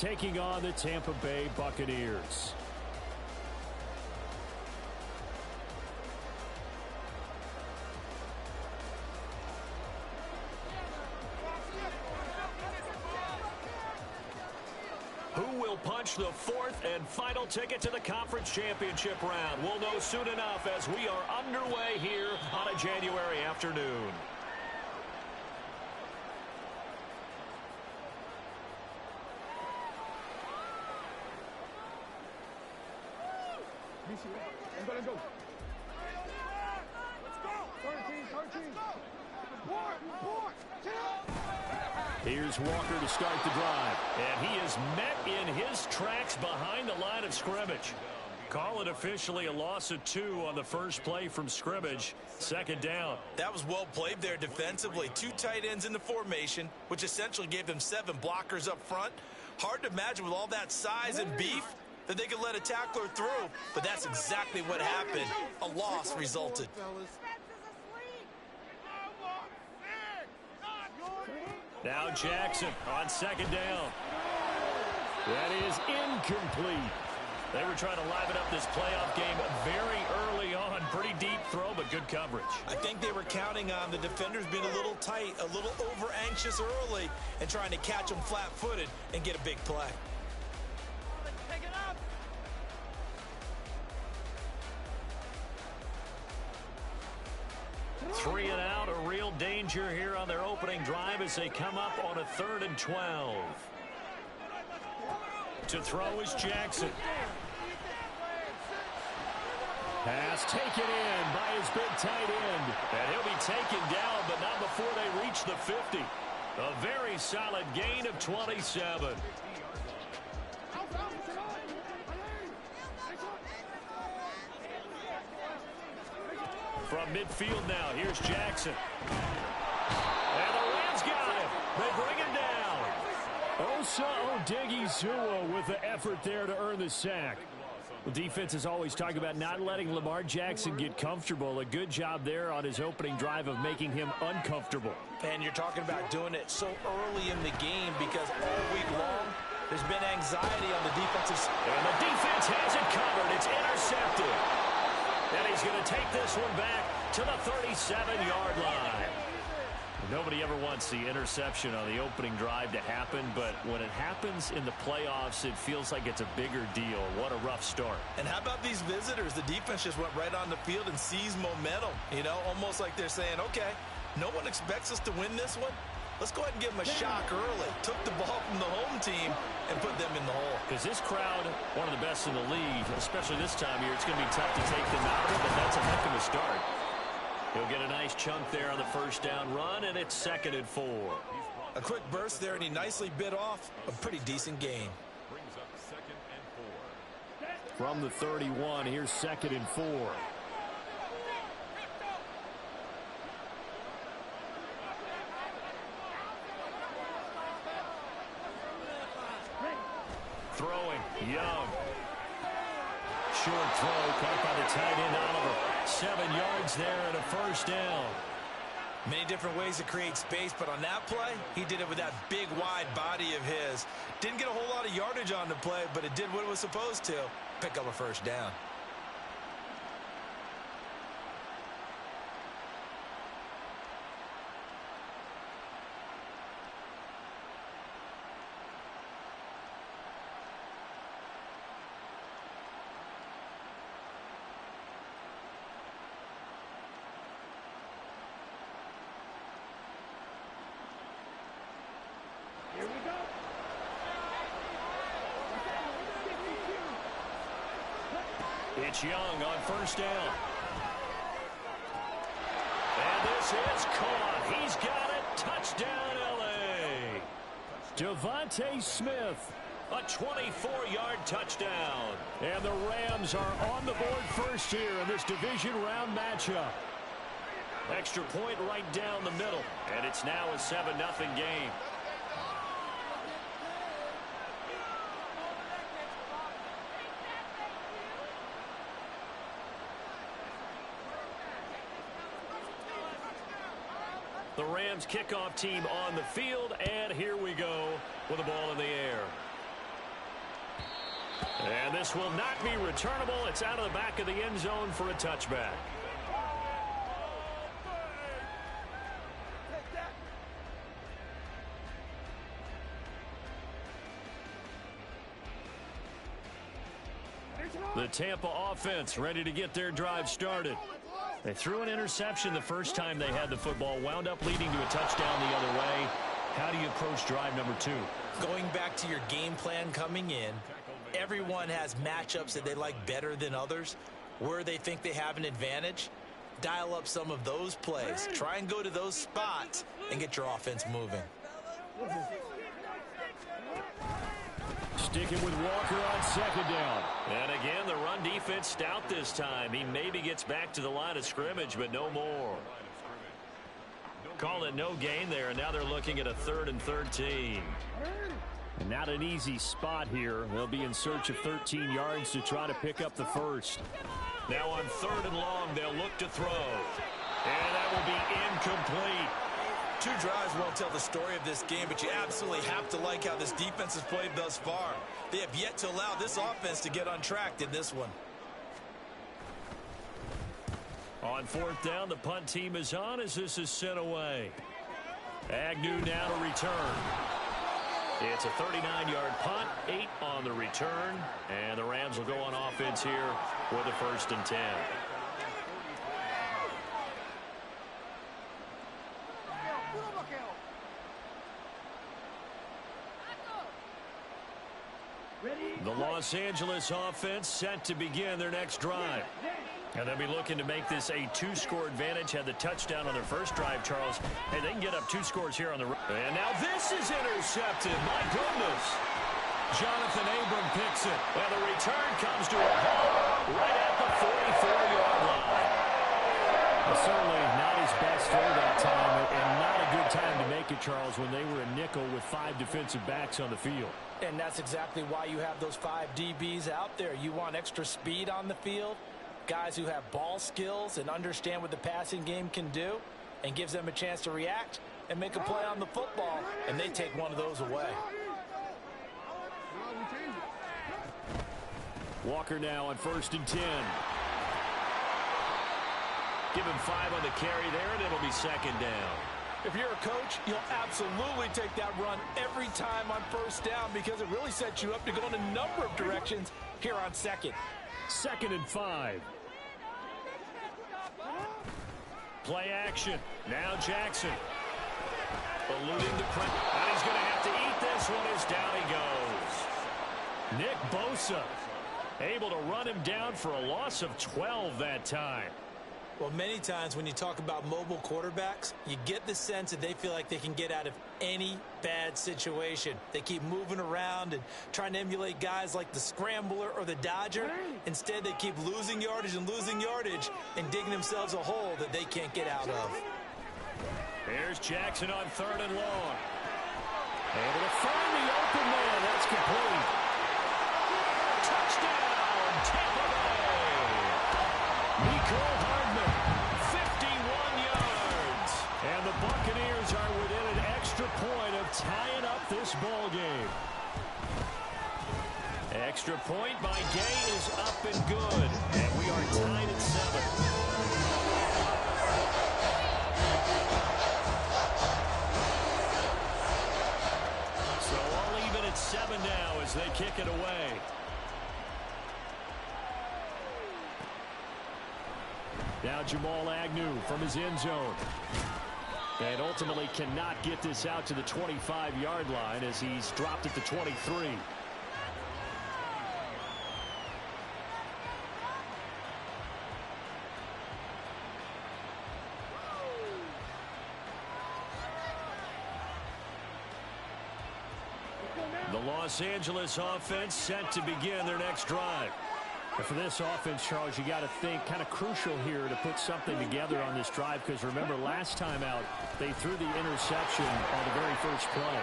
taking on the Tampa Bay Buccaneers. Who will punch the fourth and final ticket to the conference championship round? We'll know soon enough as we are underway here on a January afternoon. Let's go. 13. Here's Walker to start the drive. And he is met in his tracks behind the line of scrimmage. Call it officially a loss of 2 on the first play from scrimmage. Second down. That was well played there defensively. 2 tight ends in the formation, which essentially gave them 7 blockers up front. Hard to imagine with all that size and beef that they could let a tackler through, but that's exactly what happened. A loss resulted. Now Jackson on second down. That is incomplete. They were trying to liven up this playoff game very early on. Pretty deep throw, but good coverage. I think they were counting on the defenders being a little tight, a little over-anxious early, and trying to catch them flat-footed and get a big play. 3 and out, a real danger here on their opening drive as they come up on a 3rd and 12. To throw is Jackson. Pass taken in by his big tight end. And he'll be taken down, but not before they reach the 50. A very solid gain of 27. From midfield now, here's Jackson. And the Rams got him. They bring him down. Osa Odighizuwa with the effort there to earn the sack. The defense is always talking about not letting Lamar Jackson get comfortable. A good job there on his opening drive of making him uncomfortable. And you're talking about doing it so early in the game because all week long there's been anxiety on the defensive side. And the defense has it covered. It's intercepted. And he's going to take this one back to the 37-yard line. Nobody ever wants the interception on the opening drive to happen, but when it happens in the playoffs, it feels like it's a bigger deal. What a rough start. And how about these visitors? The defense just went right on the field and seized momentum. You know, almost like they're saying, okay, no one expects us to win this one. Let's go ahead and give them a shock early. Took the ball from the home team and put them in the hole. Because this crowd, one of the best in the league, especially this time of year, it's going to be tough to take them out of it, but that's a heck of a start. He'll get a nice chunk there on the first down run, and it's 2nd and 4. A quick burst there, and he nicely bit off a pretty decent gain. From the 31, here's 2nd and 4. Throwing, Young. Short throw, caught by the tight end, Oliver. 7 yards there and a first down. Many different ways to create space, but on that play, he did it with that big, wide body of his. Didn't get a whole lot of yardage on the play, but it did what it was supposed to. Pick up a first down. It's Young on first down. And this is caught. He's got it. Touchdown, L.A. Devontae Smith, a 24-yard touchdown. And the Rams are on the board first here in this division round matchup. Extra point right down the middle. And it's now a 7-0 game. The Rams kickoff team on the field, and here we go with the ball in the air. And this will not be returnable. It's out of the back of the end zone for a touchback. The Tampa offense ready to get their drive started. They threw an interception the first time they had the football, wound up leading to a touchdown the other way. How do you approach drive number 2? Going back to your game plan coming in, everyone has matchups that they like better than others. Where they think they have an advantage, dial up some of those plays. Try and go to those spots and get your offense moving. Sticking with Walker on second down. And again, the run defense stout this time. He maybe gets back to the line of scrimmage, but no more. Call it no gain there, and now they're looking at a 3rd and 13. And not an easy spot here. They'll be in search of 13 yards to try to pick up the first. Now on 3rd and long, they'll look to throw. And that will be incomplete. 2 drives won't tell the story of this game, but you absolutely have to like how this defense has played thus far. They have yet to allow this offense to get untracked in this one. On 4th down, the punt team is on as this is sent away. Agnew now to return. It's a 39-yard punt, 8 on the return, and the Rams will go on offense here with a 1st and 10. The Los Angeles offense set to begin their next drive. And they'll be looking to make this a 2-score advantage. Had the touchdown on their first drive, Charles. Hey, they can get up 2 scores here on the road. And now this is intercepted. My goodness. Jonathan Abram picks it. And the return comes to a halt right at the 44-yard line. Well, certainly not his best throw that time, and not a good time to make it, Charles, when they were a nickel with 5 defensive backs on the field. And that's exactly why you have those 5 DBs out there. You want extra speed on the field, guys who have ball skills and understand what the passing game can do, and gives them a chance to react and make a play on the football, and they take one of those away. Walker now on 1st and 10. Give him 5 on the carry there, and it'll be 2nd down. If you're a coach, you'll absolutely take that run every time on 1st down because it really sets you up to go in a number of directions here on 2nd. 2nd and 5. Play action. Now Jackson. Alluding to print. And he's going to have to eat this one as down he goes. Nick Bosa able to run him down for a loss of 12 that time. Well, many times when you talk about mobile quarterbacks, you get the sense that they feel like they can get out of any bad situation. They keep moving around and trying to emulate guys like the Scrambler or the Dodger. Instead, they keep losing yardage and digging themselves a hole that they can't get out of. Here's Jackson on 3rd and long. Able to find the open man. That's complete. Touchdown, Tampa Bay. Nico Hardman, 51 yards. And the Buccaneers are within an extra point of tying up this ball game. Extra point by Gay is up and good. And we are tied at 7. So all even at 7 now as they kick it away. Now Jamal Agnew from his end zone. And ultimately cannot get this out to the 25-yard line as he's dropped at the 23. The Los Angeles offense set to begin their next drive. And for this offense, Charles, you got to think kind of crucial here to put something together on this drive because remember last time out they threw the interception on the very first play.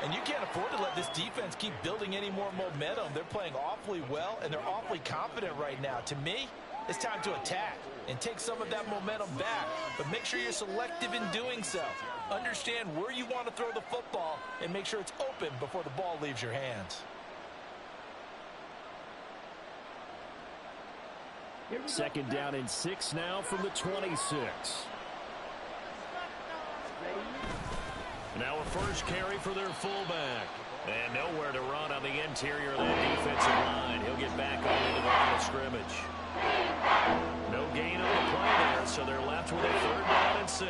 And you can't afford to let this defense keep building any more momentum. They're playing awfully well and they're awfully confident right now. To me, it's time to attack and take some of that momentum back. But make sure you're selective in doing so. Understand where you want to throw the football and make sure it's open before the ball leaves your hands. Second down and 6 now from the 26. Now a first carry for their fullback. And nowhere to run on the interior of that defensive line. He'll get back on into the line of scrimmage. No gain on the play there, so they're left with a third down and 6.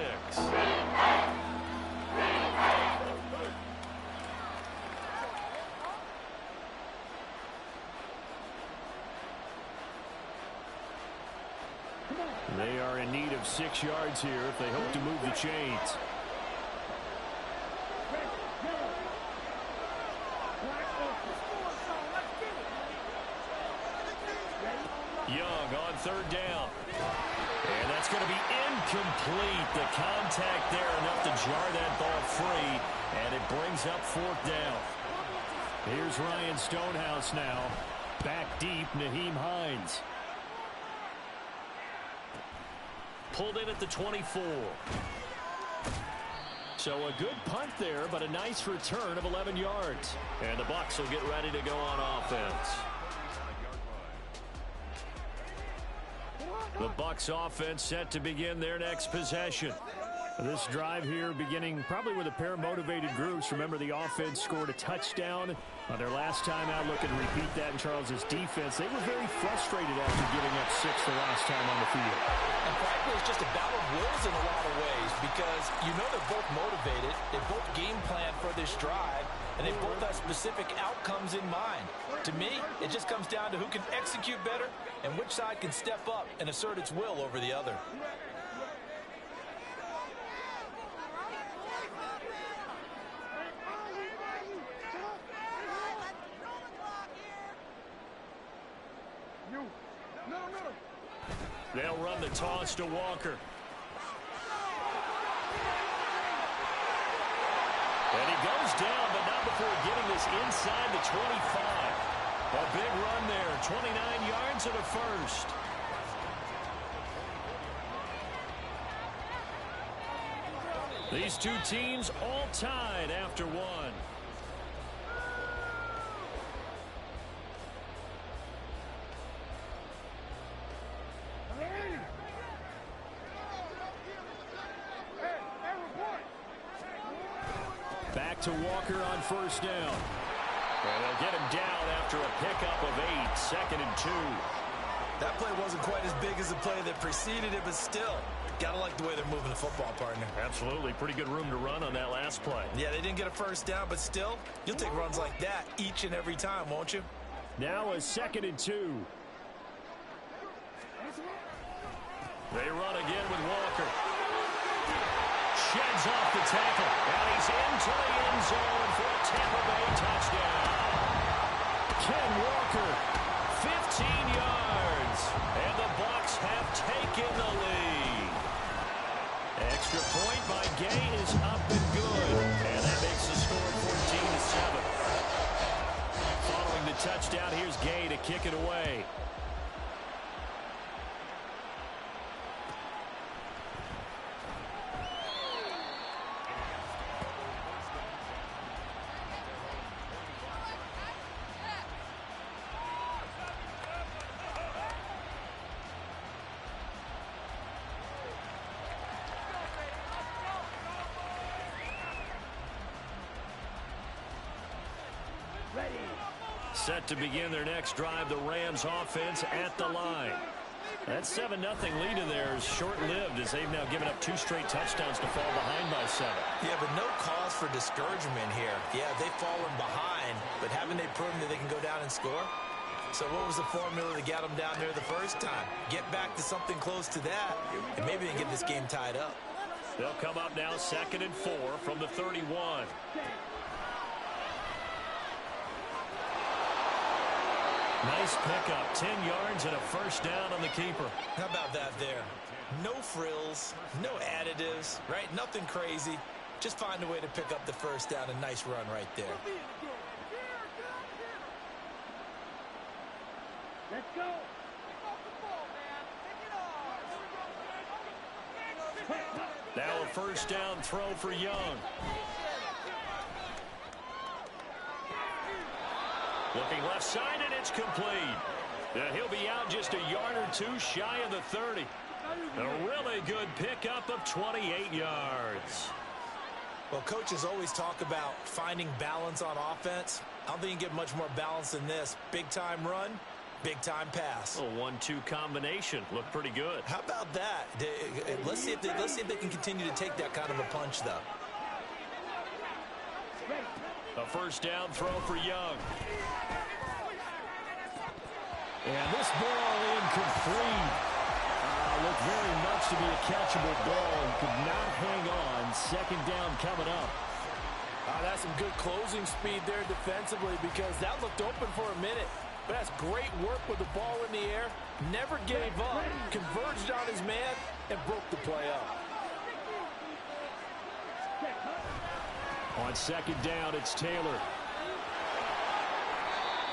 They are in need of 6 yards here if they hope to move the chains. Young on third down. And that's going to be incomplete. The contact there enough to jar that ball free. And it brings up fourth down. Here's Ryan Stonehouse now. Back deep, Nyheim Hines. Pulled in at the 24. So a good punt there, but a nice return of 11 yards. And the Bucs will get ready to go on offense. The Bucs offense set to begin their next possession. This drive here beginning probably with a pair of motivated groups. Remember, the offense scored a touchdown on their last time out. Looking to repeat that in Charles's defense. They were very frustrated after giving up 6 the last time on the field. And frankly, it's just a battle of wills in a lot of ways because you know they're both motivated. They both game plan for this drive, and they both have specific outcomes in mind. To me, it just comes down to who can execute better and which side can step up and assert its will over the other. They'll run the toss to Walker. And he goes down, but not before getting this inside the 25. A big run there, 29 yards and a first. These two teams all tied after one. Back to Walker on first down. And they'll get him down after a pickup of 8, second and 2. That play wasn't quite as big as the play that preceded it, but still, gotta like the way they're moving the football, partner. Absolutely. Pretty good room to run on that last play. Yeah, they didn't get a first down, but still, you'll take runs like that each and every time, won't you? Now a second and 2. They run again with Walker. Sheds off the tackle, and he's into the end zone for a Tampa Bay touchdown. Ken Walker, 15 yards, and the Bucs have taken the lead. Extra point by Gay is up and good, and that makes the score 14-7. Following the touchdown, here's Gay to kick it away. Set to begin their next drive, the Rams offense at the line. That 7-0 lead of theirs short-lived as they've now given up 2 straight touchdowns to fall behind by 7. Yeah, but no cause for discouragement here. Yeah, they've fallen behind, but haven't they proven that they can go down and score? So what was the formula to get them down there the first time? Get back to something close to that, and maybe they can get this game tied up. They'll come up now 2nd and 4 from the 31. Nice pickup, 10 yards and a first down on the keeper. How about that there? No frills, no additives, right? Nothing crazy. Just find a way to pick up the first down. A nice run right there. Let's go. Now a first down throw for Young. Looking left side, and it's complete. He'll be out just a yard or two shy of the 30. A really good pickup of 28 yards. Well, coaches always talk about finding balance on offense. I don't think you get much more balance than this. Big-time run, big-time pass. A 1-2 combination. Looked pretty good. How about that? Let's see if they can continue to take that kind of a punch, though. A first down throw for Young. And this ball incomplete. Looked very much to be a catchable ball and could not hang on. Second down coming up. That's some good closing speed there defensively because that looked open for a minute. But that's great work with the ball in the air. Never gave up. Converged on his man and broke the play up. On second down, it's Taylor.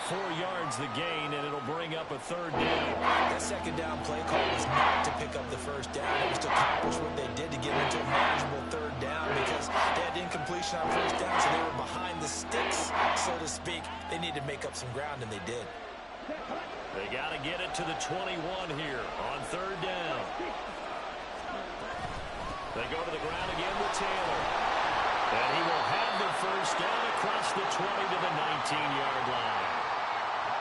4 yards the gain, and it'll bring up a third down. That second down play call was not to pick up the first down. It was to accomplish what they did to get into a manageable third down because they had incompletion on first down, so they were behind the sticks, so to speak. They needed to make up some ground, and they did. They got to get it to the 21 here on third down. They go to the ground again with Taylor. And he will have the first down across the 20 to the 19-yard line.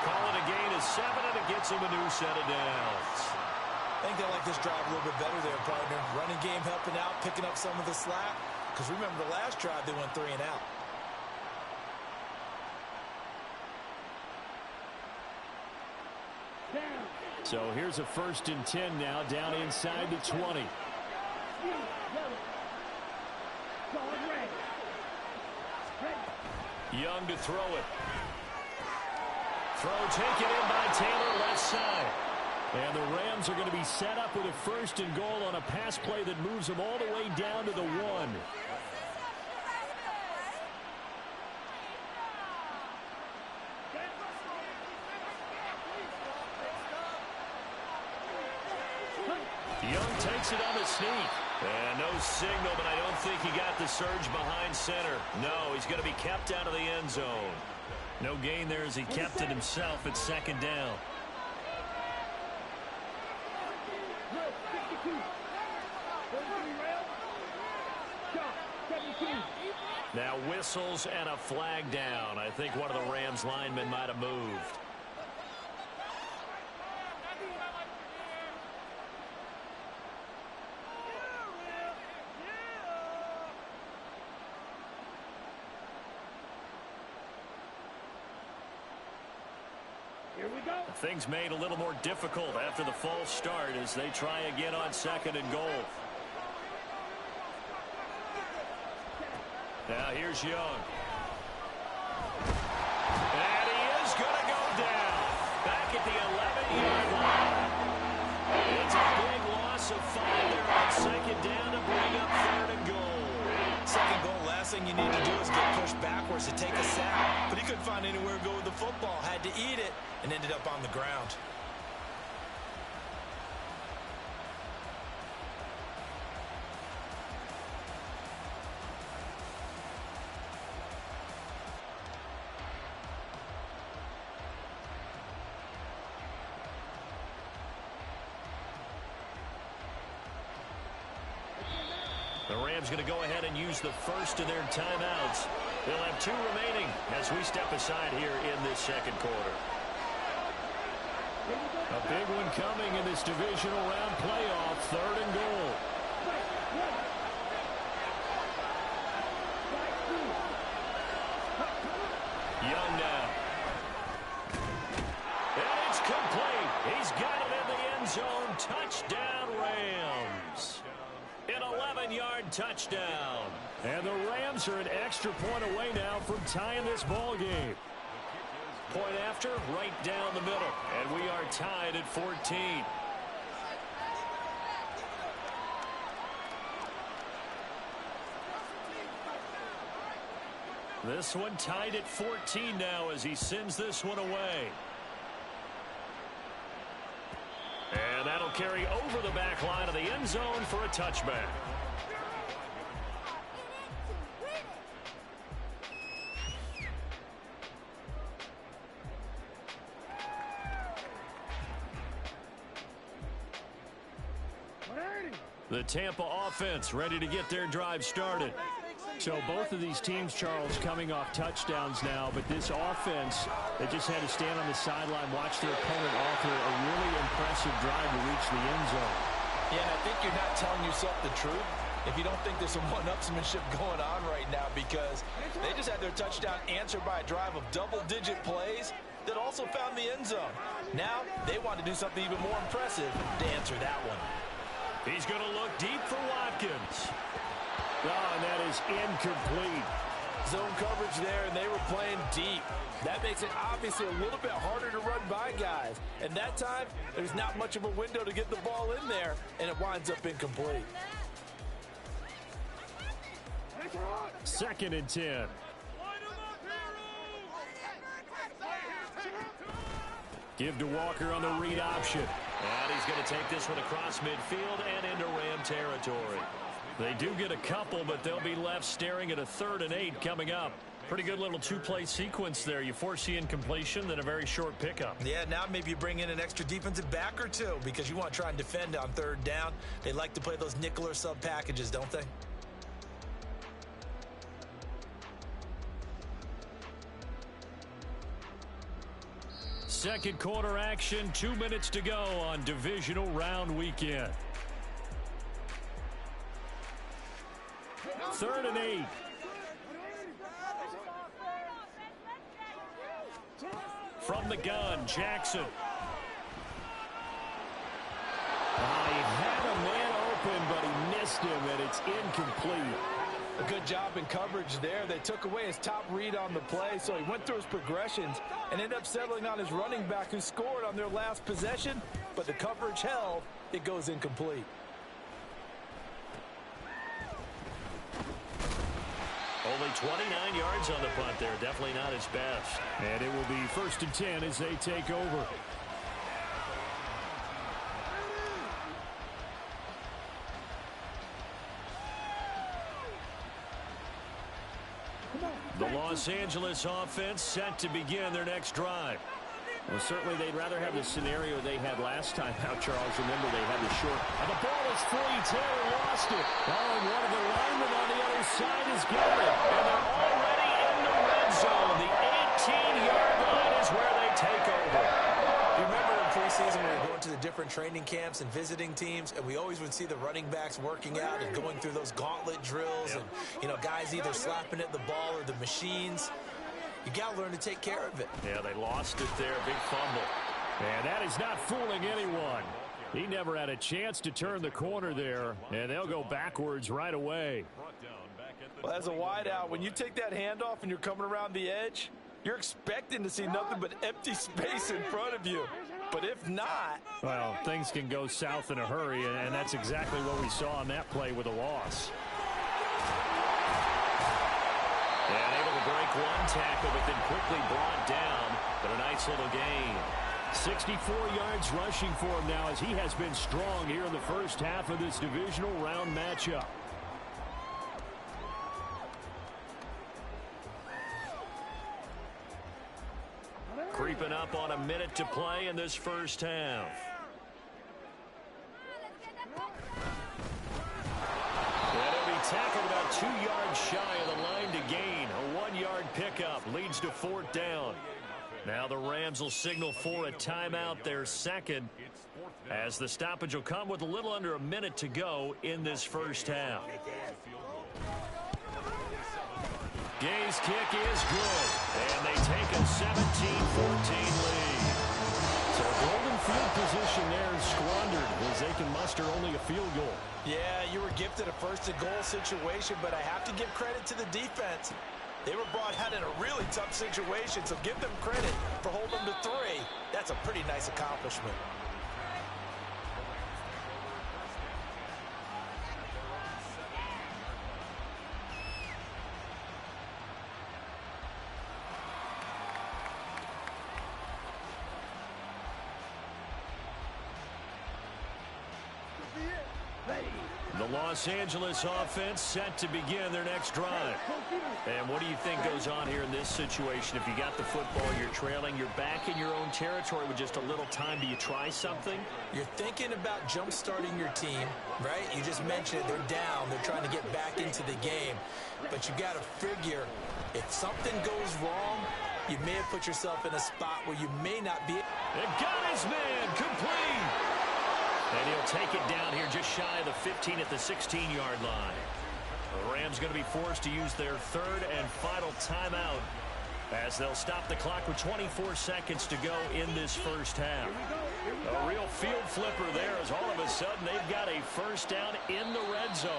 Call it a gain of 7, and it gets him a new set of downs. I think they like this drive a little bit better there, partner. Running game helping out, picking up some of the slack. Because remember, the last drive, they went 3 and out. So here's a 1st and 10 now, down inside the 20. Young to throw it. Throw taken in by Taylor, left side. And the Rams are going to be set up with a 1st and goal on a pass play that moves them all the way down to the 1. Young takes it on the sneak. And no signal, but I don't think he got the surge behind center. No, he's going to be kept out of the end zone. No gain there as he kept it himself at second down. Now whistles and a flag down. I think one of the Rams linemen might have moved. Things made a little more difficult after the false start as they try again on 2nd and goal. Now here's Young. And he is going to go down. Back at the 11-yard line. It's a big loss of 5 there on 2nd down to bring up 3rd and goal. 2nd goal, last thing you need to do is get pushed backwards to take a sack. But he couldn't find anywhere to go with the football. Had to eat it and ended up on the ground. The Rams going to go ahead and use the first of their timeouts. They'll have 2 remaining as we step aside here in this 2nd quarter. A big one coming in this divisional round playoff, 3rd and goal. Young now. And it's complete. He's got it in the end zone. Touchdown, Rams. An 11-yard touchdown. And the Rams are an extra point away now from tying this ball game. Point after, right down the middle. And we are tied at 14. This one tied at 14 now as he sends this one away. And that'll carry over the back line of the end zone for a touchback. The Tampa offense ready to get their drive started. So both of these teams, Charles, coming off touchdowns now, but this offense, they just had to stand on the sideline, watch their opponent offer a really impressive drive to reach the end zone. Yeah, and I think you're not telling yourself the truth if you don't think there's some one-upsmanship going on right now, because they just had their touchdown answered by a drive of double-digit plays that also found the end zone. Now they want to do something even more impressive to answer that one. He's going to look deep for Watkins. Oh, and that is incomplete. Zone coverage there, and they were playing deep. That makes it obviously a little bit harder to run by guys. And that time, there's not much of a window to get the ball in there, and it winds up incomplete. 2nd and 10. Give to Walker on the read option. And he's going to take this one across midfield and into Ram territory. They do get a couple, but they'll be left staring at a 3rd and 8 coming up. Pretty good little two-play sequence there. You foresee incompletion, then a very short pickup. Yeah, now maybe you bring in an extra defensive back or two because you want to try and defend on 3rd down. They like to play those nickel or sub packages, don't they? Second quarter action, 2 minutes to go on divisional round weekend. 3rd and 8. From the gun, Jackson. He had a man open, but he missed him, and it's incomplete. A good job in coverage there. They took away his top read on the play, so he went through his progressions and ended up settling on his running back who scored on their last possession, but the coverage held. It goes incomplete. Only 29 yards on the punt there. Definitely not his best. And it will be 1st and 10 as they take over. The Los Angeles offense set to begin their next drive. Well, certainly they'd rather have the scenario they had last time out, Charles. Remember, they had the short. And the ball is free. Taylor lost it. Oh, and one of the linemen on the other side has got it. And they're already in the red zone. The 18-yard line is where they take over. You remember in preseason when we were going to the different training camps and visiting teams, and we always would see the running backs working out and going through those gauntlet drills, and, you know, guys either slapping at the ball or the machines. You got to learn to take care of it. Yeah, they lost it there. Big fumble. And that is not fooling anyone. He never had a chance to turn the corner there, and they'll go backwards right away. Well, as a wideout, when you take that handoff and you're coming around the edge, you're expecting to see nothing but empty space in front of you. But if not... Well, things can go south in a hurry, and that's exactly what we saw on that play with a loss. And able to break one tackle, but then quickly brought down. But a nice little gain. 64 yards rushing for him now as he has been strong here in the first half of this divisional round matchup. Creeping up on a minute to play in this first half. And he'll be tackled about 2 yards shy of the line to gain. A 1-yard pickup leads to 4th down. Now the Rams will signal for a timeout, their second, as the stoppage will come with a little under a minute to go in this first half. Gay's kick is good, and they take a 17-14 lead. So golden field position there is squandered as they can muster only a field goal. Yeah, you were gifted a first-and-goal situation, but I have to give credit to the defense. They were brought out in a really tough situation, so give them credit for holding them to 3. That's a pretty nice accomplishment. The Los Angeles offense set to begin their next drive. And what do you think goes on here in this situation? If you got the football, you're trailing, you're back in your own territory with just a little time. Do you try something? You're thinking about jump-starting your team, right? You just mentioned it. They're down. They're trying to get back into the game. But you got to figure, if something goes wrong, you may have put yourself in a spot where you may not be. And got his man complete. And he'll take it down here just shy of the 15 at the 16-yard line. The Rams going to be forced to use their third and final timeout as they'll stop the clock with 24 seconds to go in this first half. A real field flipper there as all of a sudden they've got a first down in the red zone.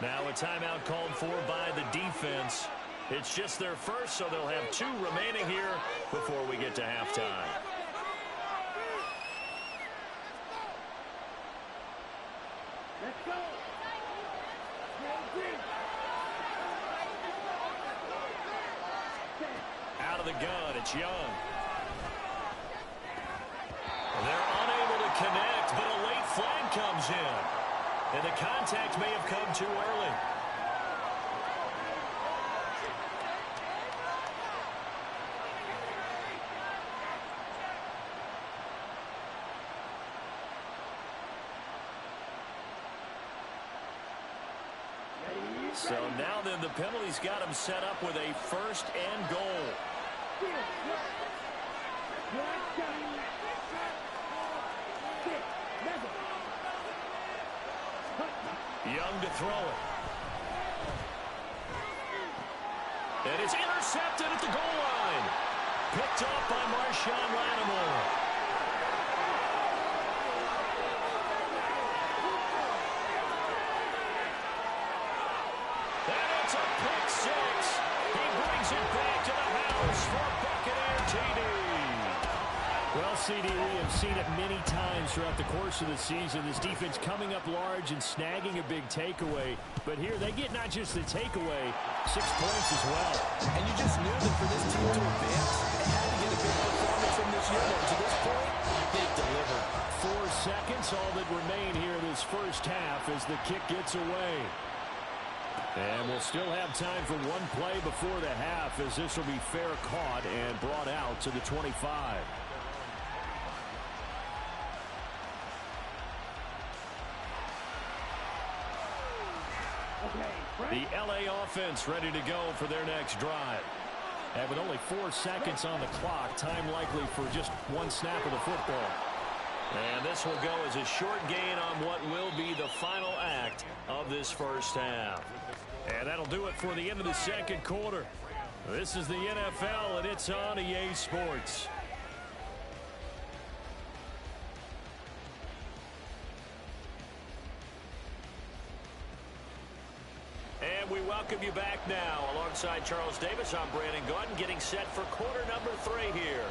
Now a timeout called for by the defense. It's just their first, so they'll have 2 remaining here before we get to halftime. Let's go. Out of the gun, it's Young. They're unable to connect, but a late flag comes in. And the contact may have come too early. So now then the penalty's got him set up with a first and goal. Young to throw it. And it's intercepted at the goal line. Picked up by Marshawn Lattimore. And it's a pick six. He brings it back to the house for Buccaneer TD. Well, CD, we have seen it many times throughout the course of the season. This defense coming up large and snagging a big takeaway. But here they get not just the takeaway, 6 points as well. And you just knew that for this team to advance, they had to get a big performance from this unit. To this point, they've delivered. 4 seconds, all that remain here in this first half as the kick gets away. And we'll still have time for one play before the half as this will be fair caught and brought out to the 25. The LA offense ready to go for their next drive. And with only 4 seconds on the clock, time likely for just one snap of the football. And this will go as a short gain on what will be the final act of this first half. And that'll do it for the end of the second quarter. This is the NFL, and it's on EA Sports. And we welcome you back now. Alongside Charles Davis, I'm Brandon Gaudin, getting set for quarter number 3 here.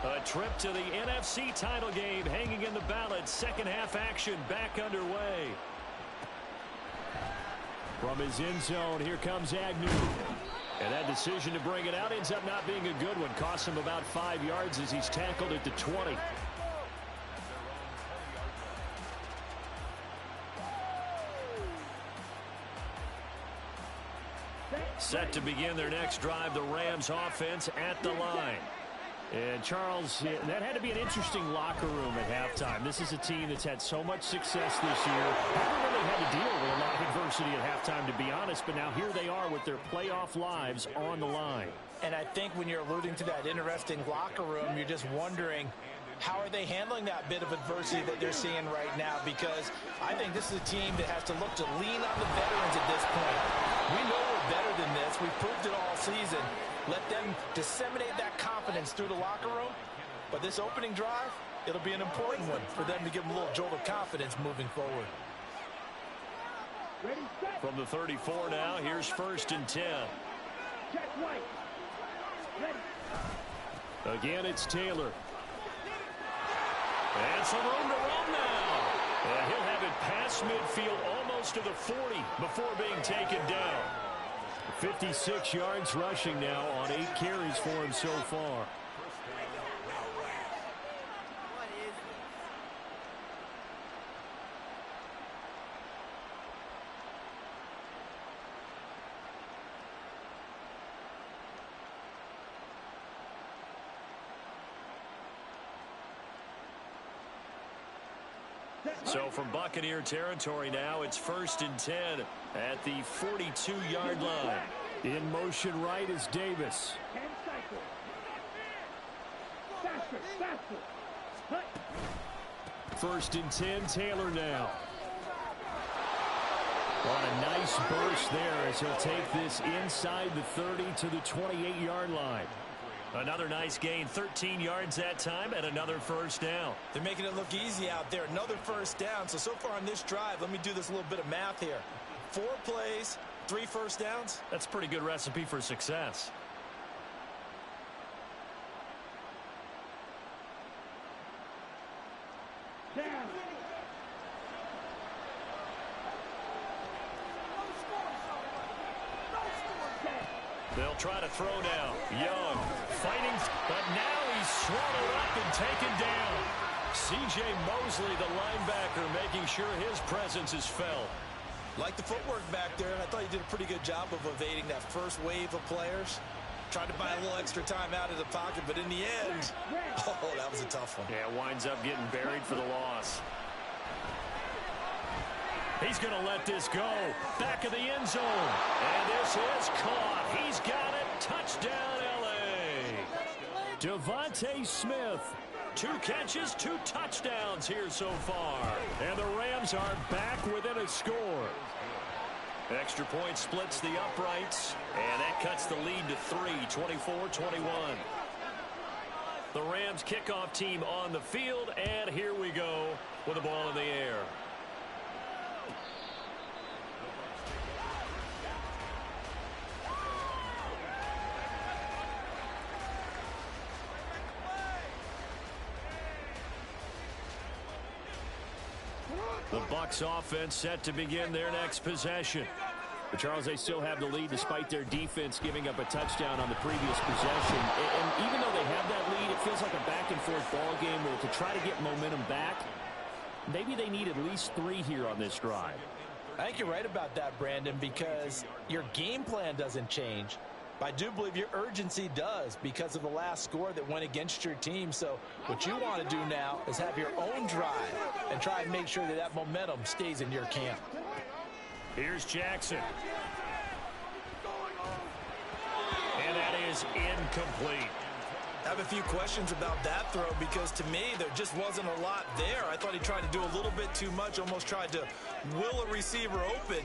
A trip to the NFC title game hanging in the balance. Second half action back underway. From his end zone, here comes Agnew. And that decision to bring it out ends up not being a good one. Costs him about 5 yards as he's tackled at the 20. Set to begin their next drive, the Rams offense at the line. And Charles, that had to be an interesting locker room at halftime. This is a team that's had so much success this year. Haven't really had to deal with a lot of adversity at halftime, to be honest. But now here they are with their playoff lives on the line. And I think when you're alluding to that interesting locker room, you're just wondering, how are they handling that bit of adversity that they're seeing right now? Because I think this is a team that has to look to lean on the veterans at this point. We know we're better than this. We've proved it all season. Let them disseminate that confidence through the locker room. But this opening drive, it'll be an important one for them to give them a little jolt of confidence moving forward. From the 34 now, here's first and 10. Again, it's Taylor. And some room to run now. And he'll have it past midfield almost to the 40 before being taken down. 56 yards rushing now on 8 carries for him so far. So from Buccaneer territory now, it's 1st and 10 at the 42-yard line. In motion right is Davis. First and 10, Taylor now. On a nice burst there as he'll take this inside the 30 to the 28-yard line. Another nice gain, 13 yards that time, and another first down. They're making it look easy out there. Another first down. So far on this drive, let me do this little bit of math here. 4 plays, 3 first downs. That's a pretty good recipe for success. They'll try to throw now. Young fighting, but now he's swallowed up and taken down. C.J. Mosley, the linebacker, making sure his presence is felt. Like the footwork back there, and I thought he did a pretty good job of evading that first wave of players. Tried to buy a little extra time out of the pocket, but in the end, oh, that was a tough one. Yeah, winds up getting buried for the loss. He's going to let this go. Back of the end zone. And this is caught. He's got it. Touchdown, L.A. Devontae Smith. 2 catches, 2 touchdowns here so far. And the Rams are back within a score. Extra point splits the uprights. And that cuts the lead to 3, 24-21. The Rams kickoff team on the field. And here we go with the ball in the air. The Bucs offense set to begin their next possession. But Charles, they still have the lead despite their defense giving up a touchdown on the previous possession. And even though they have that lead, it feels like a back-and-forth ball game where to try to get momentum back, maybe they need at least 3 here on this drive. I think you're right about that, Brandon, because your game plan doesn't change. But I do believe your urgency does because of the last score that went against your team. So what you want to do now is have your own drive and try and make sure that that momentum stays in your camp. Here's Jackson. And that is incomplete. I have a few questions about that throw because to me there just wasn't a lot there. I thought he tried to do a little bit too much, almost tried to will a receiver open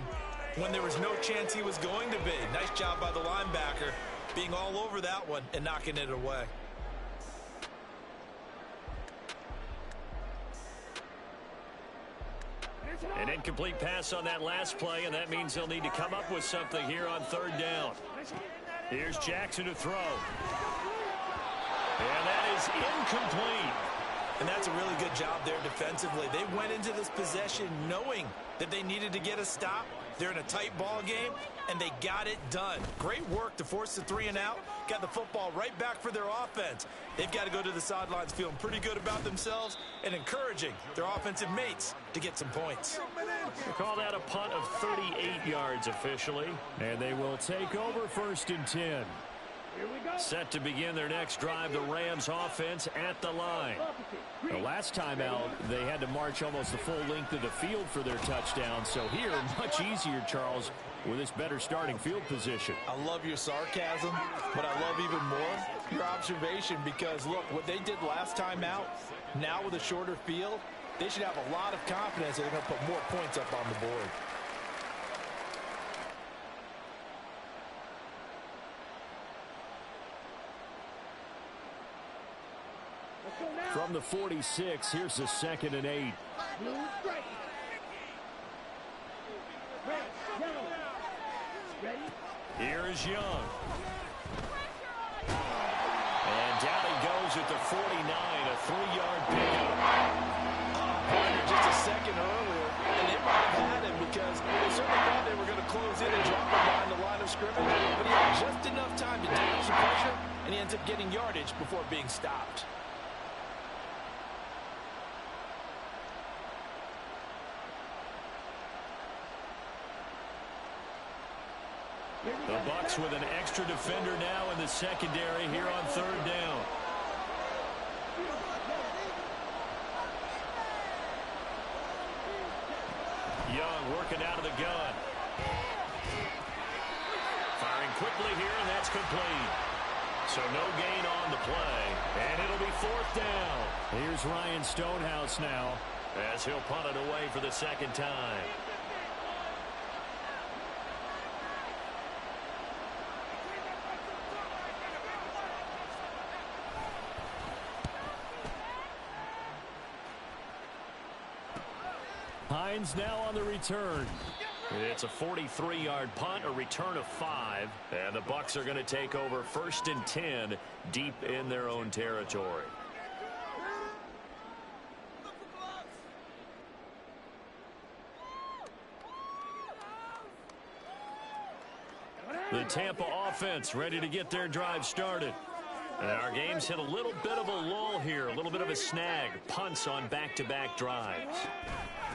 when there was no chance he was going to be. Nice job by the linebacker being all over that one and knocking it away. An incomplete pass on that last play, and that means they'll need to come up with something here on 3rd down. Here's Jackson to throw. And that is incomplete. And that's a really good job there defensively. They went into this possession knowing that they needed to get a stop. They're in a tight ball game, and they got it done. Great work to force the 3 and out. Got the football right back for their offense. They've got to go to the sidelines feeling pretty good about themselves and encouraging their offensive mates to get some points. They call that a punt of 38 yards officially. And they will take over 1st and 10. Set to begin their next drive, the Rams offense at the line. The last time out, they had to march almost the full length of the field for their touchdown. So here, much easier, Charles, with this better starting field position. I love your sarcasm, but I love even more your observation because, look, what they did last time out, now with a shorter field, they should have a lot of confidence that they're going to put more points up on the board. From the 46, here's the 2nd and 8. Here is Young. And down he goes at the 49, a 3-yard pickup. Just a second earlier, and they might have had him because they certainly thought they were going to close in and drop him behind the line of scrimmage, but he had just enough time to dodge the pressure, and he ends up getting yardage before being stopped. The Bucs with an extra defender now in the secondary here on 3rd down. looking out of the gun. Firing quickly here, and that's complete. So no gain on the play, and it'll be 4th down. Here's Ryan Stonehouse now, as he'll punt it away for the second time. Hines now on the return. It's a 43-yard punt, a return of 5, and the Bucs are going to take over 1st and 10 deep in their own territory. The Tampa offense ready to get their drive started. And our game's hit a little bit of a lull here, a little bit of a snag. Punts on back-to-back drives.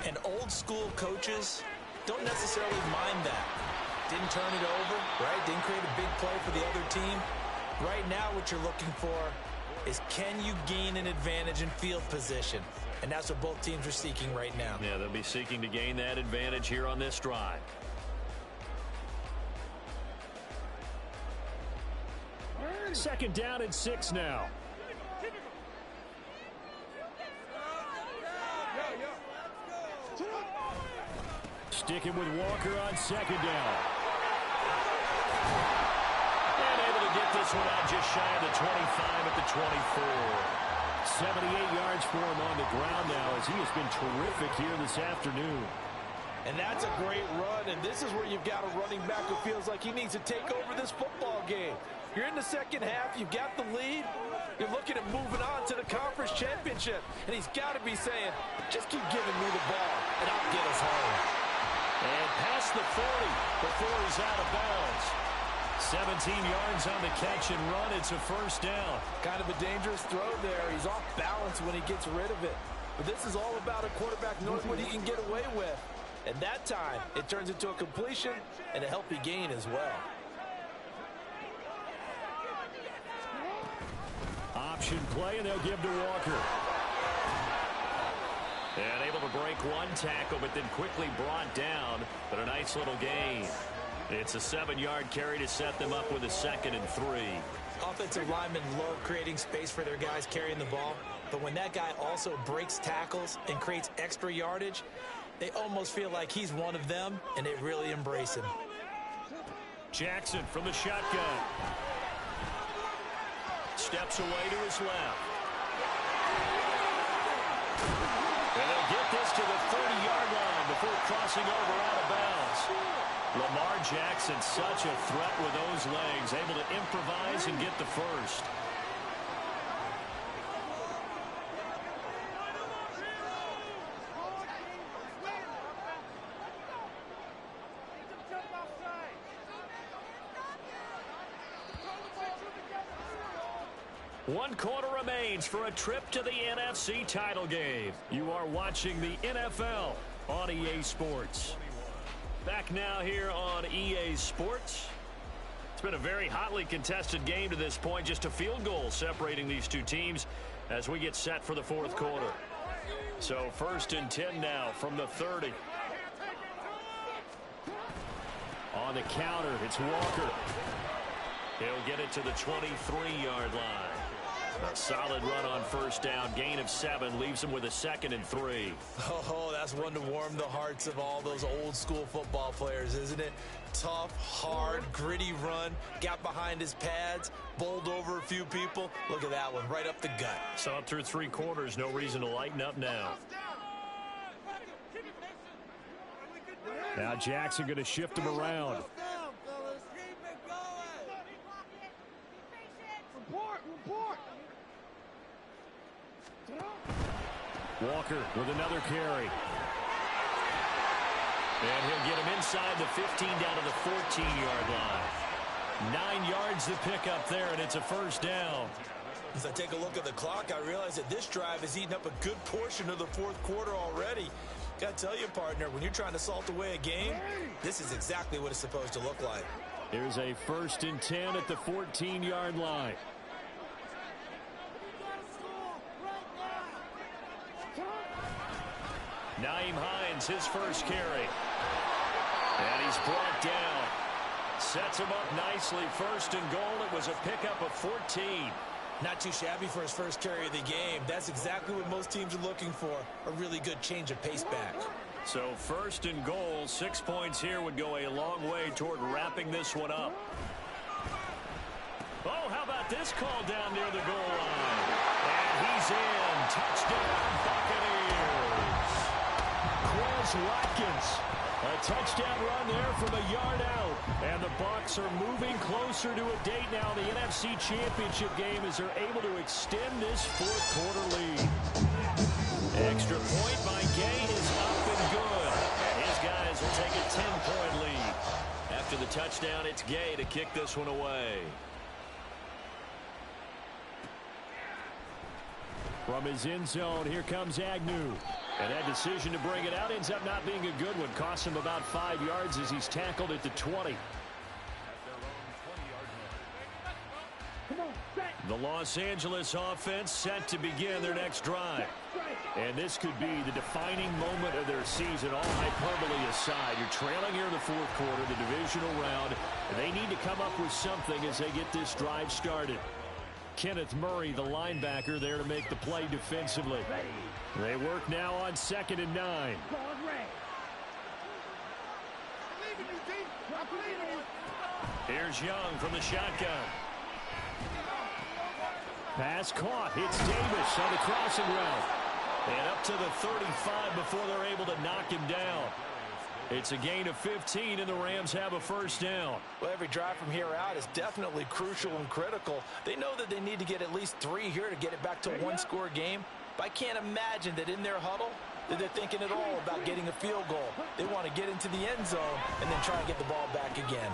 And old-school coaches don't necessarily mind that. Didn't turn it over, right? Didn't create a big play for the other team. Right now what you're looking for is, can you gain an advantage in field position? And that's what both teams are seeking right now. Yeah, they'll be seeking to gain that advantage here on this drive. Second down and 6 now. Sticking with Walker on second down. And able to get this one out just shy of the 25 at the 24. 78 yards for him on the ground now, as he has been terrific here this afternoon. And that's a great run, and this is where you've got a running back who feels like he needs to take over this football game. You're in the second half, you've got the lead, you're looking at moving on to the conference championship, and he's got to be saying, just keep giving me the ball, and I'll get us home. And past the 40 before he's out of bounds. 17 yards on the catch and run. It's a first down. Kind of a dangerous throw there. He's off balance when he gets rid of it. But this is all about a quarterback knowing what he can get away with. And that time, it turns into a completion and a healthy gain as well. Option play, and they'll give to Walker. And able to break one tackle, but then quickly brought down. But a nice little gain. It's a 7-yard carry to set them up with a 2nd and 3. Offensive linemen love creating space for their guys carrying the ball. But when that guy also breaks tackles and creates extra yardage, they almost feel like he's one of them, and they really embrace him. Jackson from the shotgun. Steps away to his left. And they'll get this to the 30-yard line before crossing over out of bounds. Lamar Jackson, such a threat with those legs, able to improvise and get the first. One quarter remains for a trip to the NFC title game. You are watching the NFL on EA Sports. Back now here on EA Sports. It's been a very hotly contested game to this point. Just a field goal separating these two teams as we get set for the 4th quarter. So 1st and 10 now from the 30. On the counter, it's Walker. He'll get it to the 23-yard line. A solid run on first down. Gain of 7 leaves him with a 2nd and 3. Oh, that's one to warm the hearts of all those old school football players, isn't it? Tough, hard, gritty run. Got behind his pads, bowled over a few people. Look at that one, right up the gut. Saw it through 3 quarters. No reason to lighten up now. Now Jackson going to shift him around. Walker with another carry. And he'll get him inside the 15 down to the 14-yard line. 9 yards to pick up there, and it's a first down. As I take a look at the clock, I realize that this drive has eaten up a good portion of the 4th quarter already. Got to tell you, partner, when you're trying to salt away a game, this is exactly what it's supposed to look like. Here's a 1st and 10 at the 14-yard line. Nyheim Hines, his first carry. And he's brought down. Sets him up nicely. First and goal. It was a pickup of 14. Not too shabby for his first carry of the game. That's exactly what most teams are looking for. A really good change of pace back. So first and goal, 6 points here would go a long way toward wrapping this one up. Oh, how about this call down near the goal line? And he's in. Touchdown, Buccaneers. Quez Watkins. A touchdown run there from a yard out. And the Bucs are moving closer to a date now in the NFC Championship game as they're able to extend this fourth quarter lead. Extra point by Gay is up and good. His guys will take a 10-point lead. After the touchdown, it's Gay to kick this one away. From his end zone, here comes Agnew. And that decision to bring it out ends up not being a good one. Costs him about 5 yards as he's tackled at the 20. The Los Angeles offense set to begin their next drive. And this could be the defining moment of their season, all hyperbole aside. You're trailing here in the fourth quarter, the divisional round. And they need to come up with something as they get this drive started. Kenneth Murray, the linebacker, there to make the play defensively. They work now on 2nd and 9. Here's Young from the shotgun. Pass caught. It's Davis on the crossing route. And up to the 35 before they're able to knock him down. It's a gain of 15, and the Rams have a first down. Well, every drive from here out is definitely crucial and critical. They know that they need to get at least 3 here to get it back to a one-score game. But I can't imagine that in their huddle that they're thinking at all about getting a field goal. They want to get into the end zone and then try and get the ball back again.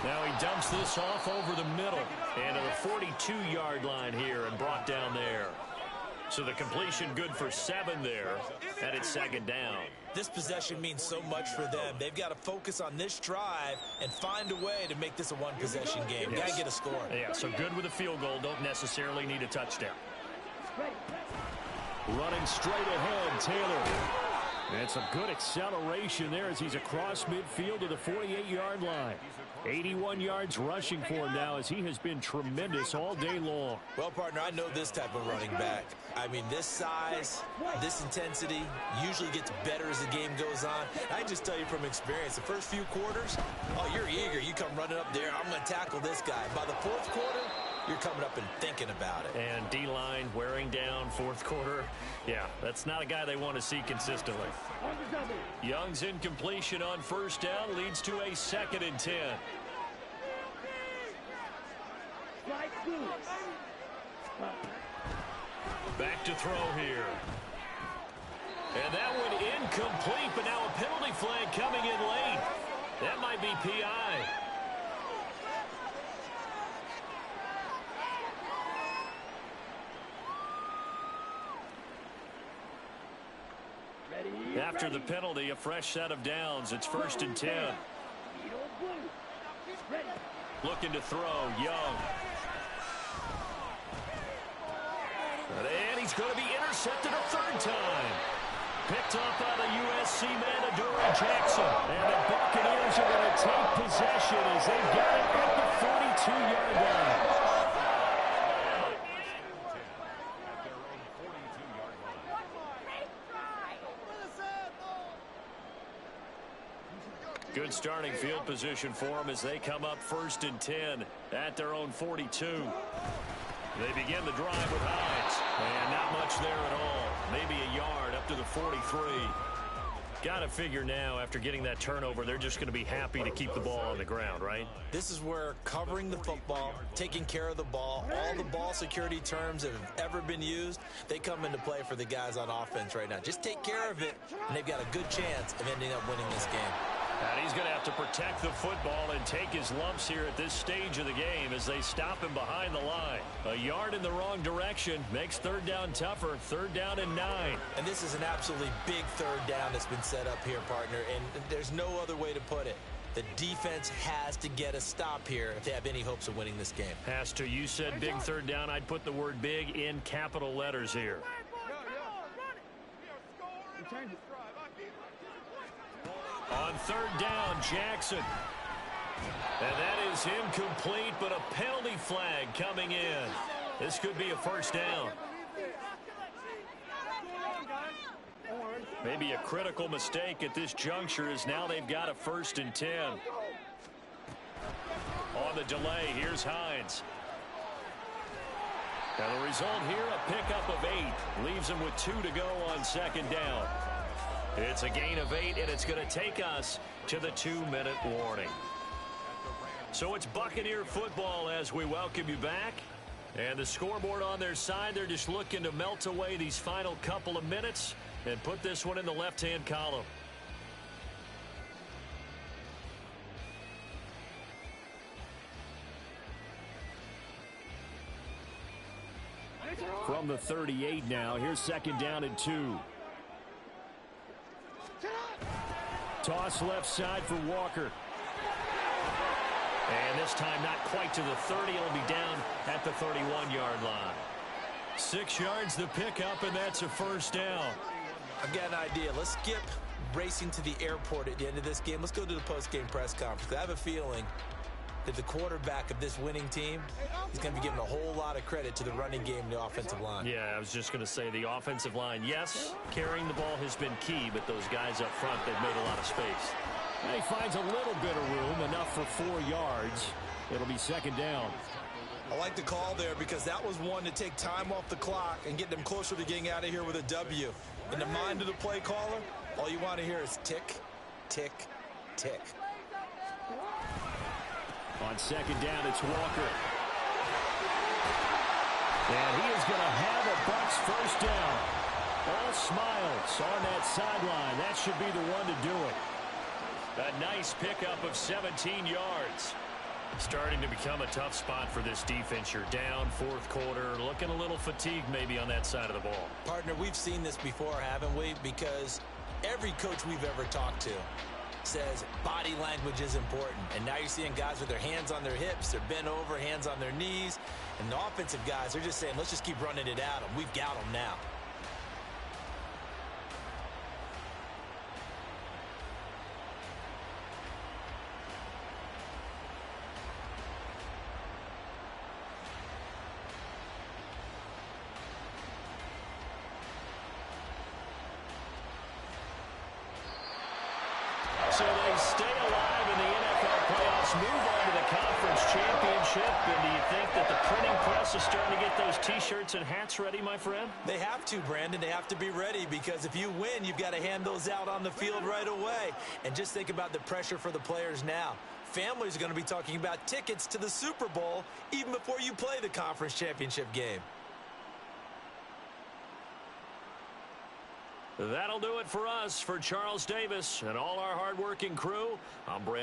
Now he dumps this off over the middle and to the 42-yard line here and brought down there. So the completion good for 7 there, and it's 2nd down. This possession means so much for them. They've got to focus on this drive and find a way to make this a one-possession game. Yes. Got to get a score. Yeah, so good with a field goal. Don't necessarily need a touchdown. Running straight ahead, Taylor. And some good acceleration there as he's across midfield to the 48-yard line. 81 yards rushing for him now as he has been tremendous all day long. Well, partner, I know this type of running back. I mean, this size, this intensity usually gets better as the game goes on. I just tell you from experience, the first few quarters, oh, you're eager. You come running up there, I'm going to tackle this guy. By the fourth quarter, you're coming up and thinking about it. And D-line wearing down fourth quarter. Yeah, that's not a guy they want to see consistently. Young's incompletion on first down leads to a 2nd and 10. Back to throw here. And that one incomplete, but now a penalty flag coming in late. That might be PI. After the penalty, a fresh set of downs. It's 1st and 10. Looking to throw, Young. And he's going to be intercepted a 3rd time. Picked up by the USC man, Adoree Jackson. And the Buccaneers are going to take possession as they've got it at the 42-yard line. Good starting field position for them as they come up 1st and 10 at their own 42. They begin the drive with Hines. And not much there at all. Maybe a yard up to the 43. Got to figure now, after getting that turnover, they're just going to be happy to keep the ball on the ground, right? This is where covering the football, taking care of the ball, all the ball security terms that have ever been used, they come into play for the guys on offense right now. Just take care of it, and they've got a good chance of ending up winning this game. And he's going to have to protect the football and take his lumps here at this stage of the game as they stop him behind the line. A yard in the wrong direction makes 3rd down tougher. 3rd down and 9. And this is an absolutely big 3rd down that's been set up here, partner, and there's no other way to put it. The defense has to get a stop here if they have any hopes of winning this game. Has to. You said big 3rd down. I'd put the word big in capital letters here. On third down, Jackson. And that is incomplete, but a penalty flag coming in. This could be a first down. Maybe a critical mistake at this juncture, as now they've got a 1st and 10. On the delay, here's Hines. And the result here, a pickup of 8. Leaves them with 2 to go on 2nd down. It's a gain of 8, and it's going to take us to the 2-minute warning. So it's Buccaneer football as we welcome you back. And the scoreboard on their side, they're just looking to melt away these final couple of minutes and put this one in the left-hand column. From the 38 now, here's 2nd down and 2. Toss left side for Walker. And this time not quite to the 30. It'll be down at the 31-yard line. 6 yards the pickup, and that's a 1st down. I've got an idea. Let's skip racing to the airport at the end of this game. Let's go to the post-game press conference. I have a feeling that the quarterback of this winning team is going to be giving a whole lot of credit to the running game and the offensive line. Yeah, I was just going to say the offensive line, yes, carrying the ball has been key, but those guys up front, they've made a lot of space. And he finds a little bit of room, enough for 4 yards. It'll be 2nd down. I like the call there because that was one to take time off the clock and get them closer to getting out of here with a W. In the mind of the play caller, all you want to hear is tick, tick, tick. On 2nd down, it's Walker. And he is going to have a Bucs 1st down. All smiles on that sideline. That should be the one to do it. A nice pickup of 17 yards. Starting to become a tough spot for this defense. You're down 4th quarter, looking a little fatigued maybe on that side of the ball. Partner, we've seen this before, haven't we? Because every coach we've ever talked to says body language is important. And now you're seeing guys with their hands on their hips, they're bent over, hands on their knees. And the offensive guys, they're just saying, let's just keep running it at them. We've got them now. So they stay alive in the NFL playoffs, move on to the conference championship. And do you think that the printing press is starting to get those T-shirts and hats ready, my friend? They have to, Brandon. They have to be ready because if you win, you've got to hand those out on the field right away. And just think about the pressure for the players now. Families are going to be talking about tickets to the Super Bowl even before you play the conference championship game. That'll do it for us. For Charles Davis and all our hardworking crew, I'm Brandon.